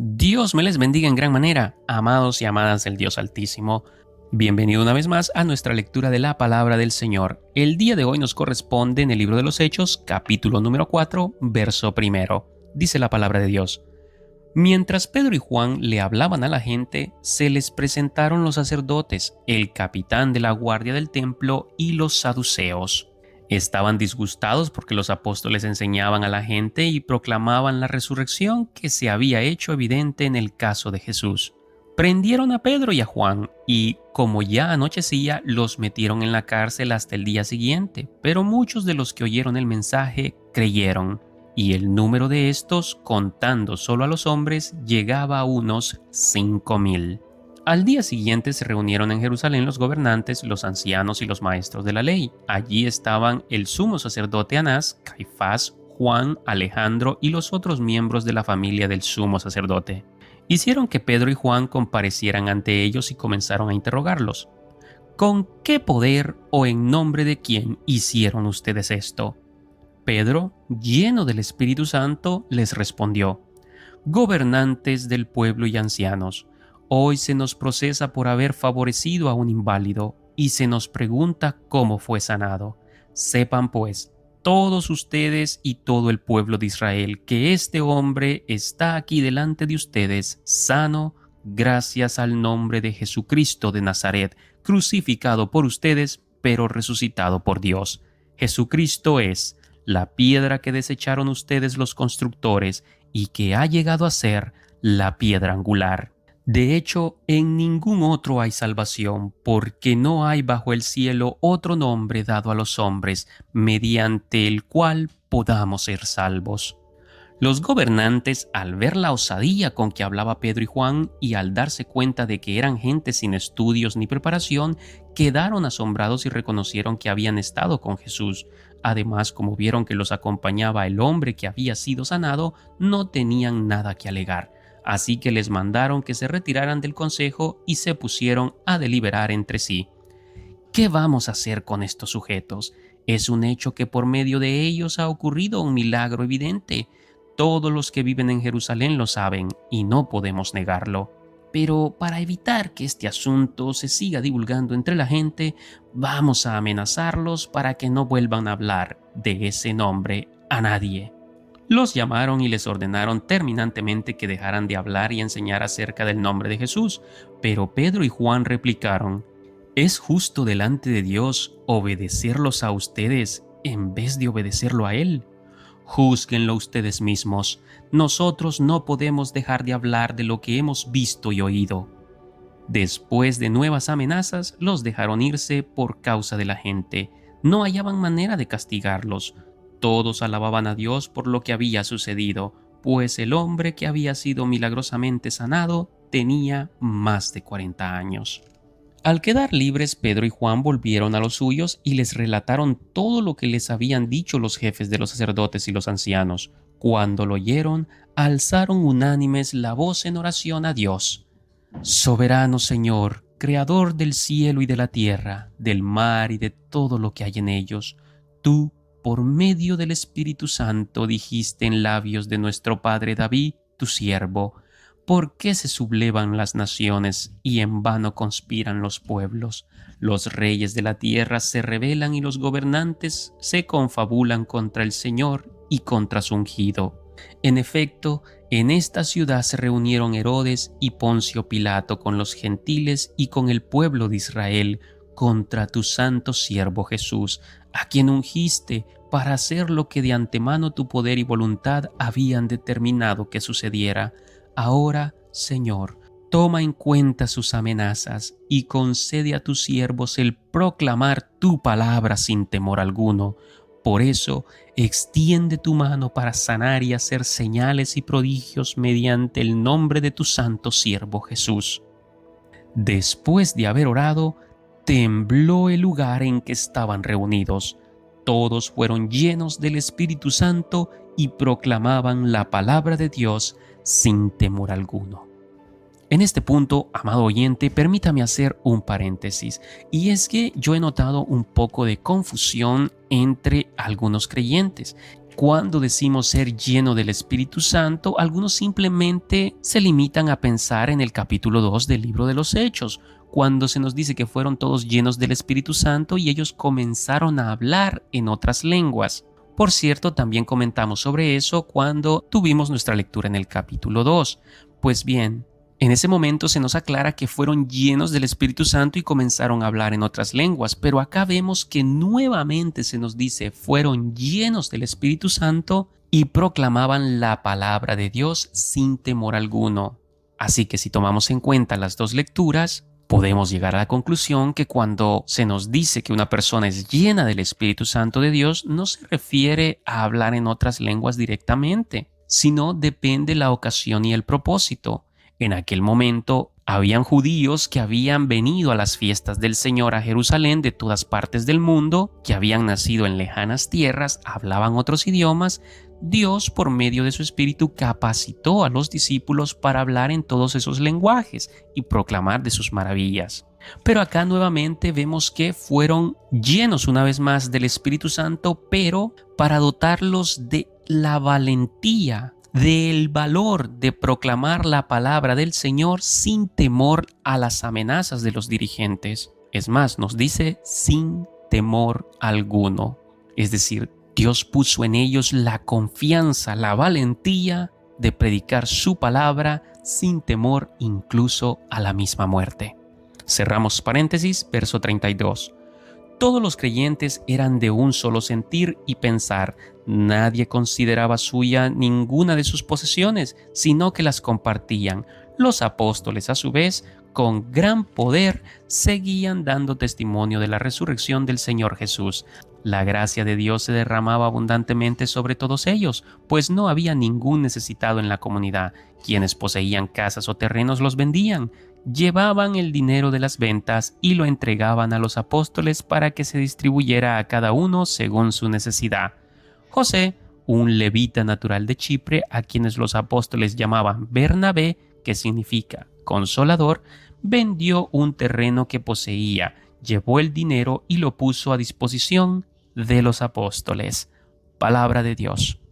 Dios me les bendiga en gran manera, amados y amadas del Dios Altísimo. Bienvenido una vez más a nuestra lectura de la palabra del Señor. El día de hoy nos corresponde en el libro de los Hechos, capítulo número 4, verso primero. Dice la palabra de Dios: Mientras Pedro y Juan le hablaban a la gente, se les presentaron los sacerdotes, el capitán de la guardia del templo y los saduceos. Estaban disgustados porque los apóstoles enseñaban a la gente y proclamaban la resurrección que se había hecho evidente en el caso de Jesús. Prendieron a Pedro y a Juan y, como ya anochecía, los metieron en la cárcel hasta el día siguiente, pero muchos de los que oyeron el mensaje creyeron, y el número de estos, contando solo a los hombres, llegaba a unos 5,000. Al día siguiente se reunieron en Jerusalén los gobernantes, los ancianos y los maestros de la ley. Allí estaban el sumo sacerdote Anás, Caifás, Juan, Alejandro y los otros miembros de la familia del sumo sacerdote. Hicieron que Pedro y Juan comparecieran ante ellos y comenzaron a interrogarlos. ¿Con qué poder o en nombre de quién hicieron ustedes esto? Pedro, lleno del Espíritu Santo, les respondió: Gobernantes del pueblo y ancianos, hoy se nos procesa por haber favorecido a un inválido y se nos pregunta cómo fue sanado. Sepan pues, todos ustedes y todo el pueblo de Israel, que este hombre está aquí delante de ustedes, sano, gracias al nombre de Jesucristo de Nazaret, crucificado por ustedes, pero resucitado por Dios. Jesucristo es la piedra que desecharon ustedes los constructores y que ha llegado a ser la piedra angular. De hecho, en ningún otro hay salvación, porque no hay bajo el cielo otro nombre dado a los hombres, mediante el cual podamos ser salvos. Los gobernantes, al ver la osadía con que hablaba Pedro y Juan y al darse cuenta de que eran gente sin estudios ni preparación, quedaron asombrados y reconocieron que habían estado con Jesús. Además, como vieron que los acompañaba el hombre que había sido sanado, no tenían nada que alegar. Así que les mandaron que se retiraran del consejo y se pusieron a deliberar entre sí. ¿Qué vamos a hacer con estos sujetos? Es un hecho que por medio de ellos ha ocurrido un milagro evidente. Todos los que viven en Jerusalén lo saben y no podemos negarlo. Pero para evitar que este asunto se siga divulgando entre la gente, vamos a amenazarlos para que no vuelvan a hablar de ese nombre a nadie. Los llamaron y les ordenaron terminantemente que dejaran de hablar y enseñar acerca del nombre de Jesús. Pero Pedro y Juan replicaron: ¿Es justo delante de Dios obedecerlos a ustedes en vez de obedecerlo a Él? Júzguenlo ustedes mismos. Nosotros no podemos dejar de hablar de lo que hemos visto y oído. Después de nuevas amenazas, los dejaron irse por causa de la gente. No hallaban manera de castigarlos. Todos alababan a Dios por lo que había sucedido, pues el hombre que había sido milagrosamente sanado tenía más de 40 años. Al quedar libres, Pedro y Juan volvieron a los suyos y les relataron todo lo que les habían dicho los jefes de los sacerdotes y los ancianos. Cuando lo oyeron, alzaron unánimes la voz en oración a Dios. Soberano Señor, Creador del cielo y de la tierra, del mar y de todo lo que hay en ellos, tú, por medio del Espíritu Santo, dijiste en labios de nuestro padre David, tu siervo: ¿Por qué se sublevan las naciones y en vano conspiran los pueblos? Los reyes de la tierra se rebelan y los gobernantes se confabulan contra el Señor y contra su ungido. En efecto, en esta ciudad se reunieron Herodes y Poncio Pilato con los gentiles y con el pueblo de Israel contra tu santo siervo Jesús, a quien ungiste para hacer lo que de antemano tu poder y voluntad habían determinado que sucediera. Ahora, Señor, toma en cuenta sus amenazas y concede a tus siervos el proclamar tu palabra sin temor alguno. Por eso, extiende tu mano para sanar y hacer señales y prodigios mediante el nombre de tu santo siervo Jesús. Después de haber orado, tembló el lugar en que estaban reunidos. Todos fueron llenos del Espíritu Santo y proclamaban la palabra de Dios sin temor alguno. En este punto, amado oyente, permítame hacer un paréntesis, y es que yo he notado un poco de confusión entre algunos creyentes Cuando decimos ser lleno del Espíritu Santo, algunos simplemente se limitan a pensar en el capítulo 2 del libro de los Hechos, cuando se nos dice que fueron todos llenos del Espíritu Santo y ellos comenzaron a hablar en otras lenguas. Por cierto, también comentamos sobre eso cuando tuvimos nuestra lectura en el capítulo 2. Pues bien, en ese momento se nos aclara que fueron llenos del Espíritu Santo y comenzaron a hablar en otras lenguas, pero acá vemos que nuevamente se nos dice fueron llenos del Espíritu Santo y proclamaban la palabra de Dios sin temor alguno. Así que si tomamos en cuenta las dos lecturas, podemos llegar a la conclusión que cuando se nos dice que una persona es llena del Espíritu Santo de Dios, no se refiere a hablar en otras lenguas directamente, sino depende la ocasión y el propósito. En aquel momento habían judíos que habían venido a las fiestas del Señor a Jerusalén de todas partes del mundo, que habían nacido en lejanas tierras, hablaban otros idiomas. Dios, por medio de su Espíritu, capacitó a los discípulos para hablar en todos esos lenguajes y proclamar de sus maravillas. Pero acá nuevamente vemos que fueron llenos una vez más del Espíritu Santo, pero para dotarlos de la valentía, del valor de proclamar la palabra del Señor sin temor a las amenazas de los dirigentes. Es más, nos dice sin temor alguno. Es decir, Dios puso en ellos la confianza, la valentía de predicar su palabra sin temor incluso a la misma muerte. Cerramos paréntesis, verso 32. Todos los creyentes eran de un solo sentir y pensar. Nadie consideraba suya ninguna de sus posesiones, sino que las compartían. Los apóstoles, a su vez, con gran poder, seguían dando testimonio de la resurrección del Señor Jesús. La gracia de Dios se derramaba abundantemente sobre todos ellos, pues no había ningún necesitado en la comunidad. Quienes poseían casas o terrenos los vendían. Llevaban el dinero de las ventas y lo entregaban a los apóstoles para que se distribuyera a cada uno según su necesidad. José, un levita natural de Chipre, a quienes los apóstoles llamaban Bernabé, que significa consolador, vendió un terreno que poseía, llevó el dinero y lo puso a disposición de los apóstoles. Palabra de Dios.